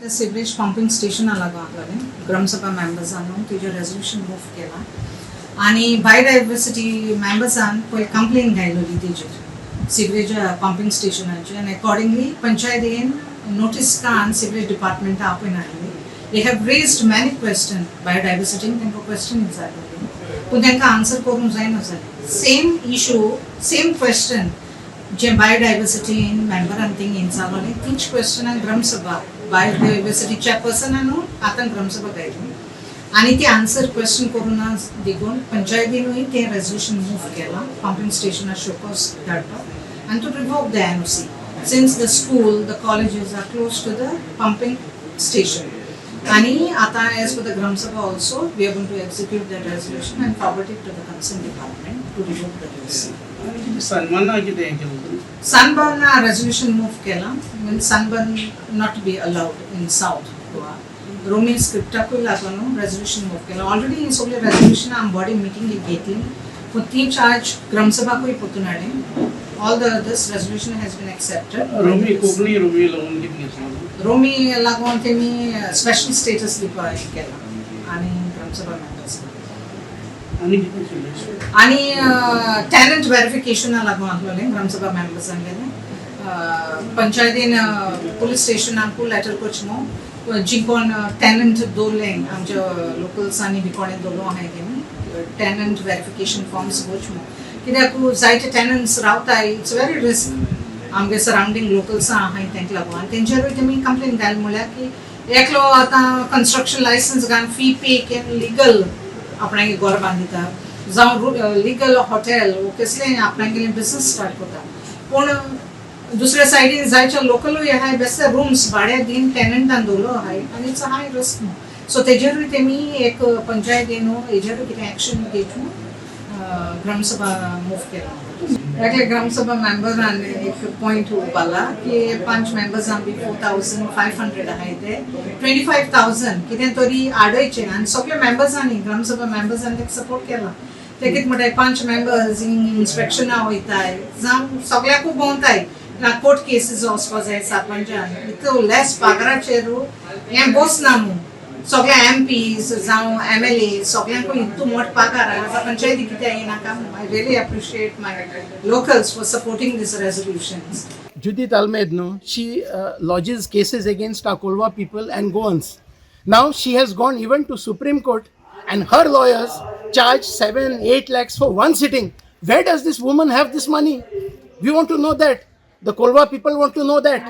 The sewage pumping station लागले ग्रामसभा मेंबर्सांनी तेजे resolution move केला आणि बायोडायवर्सिटी मेंबर्सान पयली कंप्लेन घायलोली तेजेर सिवरेज पंपिंग स्टेशनाची आणि अकॉर्डिंगली पंचायतीन नोटीस कान सिवरेज डिपार्टमेंट आपयन हाडली. They have raised many questions biodiversity तांकां क्वेश्चन विचारलेली पूण तांकां आन्सर करूंक जायना जालें. सेम इशू सेम क्वेश्चन जे बायोडायवर्सिटी मेंबरान थिंग विचारलेली तीच क्वेश्चन ग्रामसभा बायोडायवर्सिटी चेअरपर्सनानू आतां ग्रामसभा घायली आणि ते आन्सर क्वेश्चन करून देखून पंचायतीनूय ते रेजोल्यूशन मूव केला पंपिंग स्टेशनार शोकॉस धाडपाक and to revoke the NOC since the school the colleges are close to the pumping station. आणि आता as per the Gram Sabha also we are going to execute that resolution and forward it to the concerned department to revoke the NOC. Sunburn resolution move केला means sunburn not to be allowed in South Goa. Romi scriptaku लागून resolution move केला. Already in सगळे resolution आम body meeting घेतली. पण ती charge Gram Sabha कोई पोतुनाडे. All this resolution has been accepted. Romi Konkani Romi लागून किती Romi लागून ते मी special status दिपाय केला आणि Gram Sabha members. आणि tenant verification लागून आपले Gram Sabha members अंगेले. पंचायतीन police station आमको letter कोचमो जिंकोन tenant दोले आमच्या locals आणि बिकोणे दोलो आहे गेमी tenant verification forms कोचमो कित्याक जायते tenants रावताय इट्स वेरी रिस्क आमगे सराउंडिंग locals आहे तांक लागून आणि तेंचेरूय तेमी कंप्लेन घाल म्हळ्यार की एकलो आतां कंस्ट्रक्शन लायसन्स घान फी पे केन लीगल आपणागे घर बांदिता जावं लीगल हॉटेल वो कसले आपणागे बिझनेस स्टार्ट करता पूण दुसऱ्या सायडीन जायच्या लोकलूय आहाय बेश्टे रूम्स भाड्या दिन टेनंटान दवरलो आहाय आनी इट्स हाय रिस्क सो तेजेरूय तेमी एक पंचायतीन हेजेरूय कितें एक्शन घेतून ग्रामसभा मूव केला. एकले ग्रामसभा मेंबरान एक पॉइंट उबाला की 5 मेंबर्स आमी 4500 आहाय ते 25000 कितें तरी आडयचे आनी सगळे मेंबर्सांनी ग्रामसभा मेंबर्सांनी सपोर्ट केला. ते कितें म्हणटाय 5 मेंबर्स इन्स्पेक्शना वयताय जावं सगळ्याकू भोंवताय कोर्ट केसीस वचपा जाय सरपंचान इतलो लेस पगाराचेर हें बसना न्हू सगळे MPs जावं MLA सगळ्यांकू इतलो मोठ पगार आतां पंचायती कितें येनाका. I really appreciate my locals for supporting these resolutions. Judith Almed, no, she lodges cases against our Colva people and Goans. Now she has gone even to Supreme Court and her lawyers charge 7-8 lakhs for one sitting. Where does this woman have this money? We want to know that. The Colva people want to know that.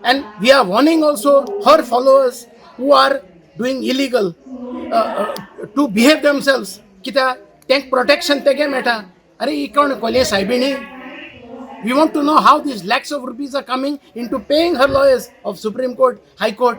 And we are warning also her followers who are doing illegal to behave themselves. Kita tank protection tege meta. Are ikon kole saibini. We want to know how these lakhs of rupees are coming into paying her lawyers of Supreme Court, High Court.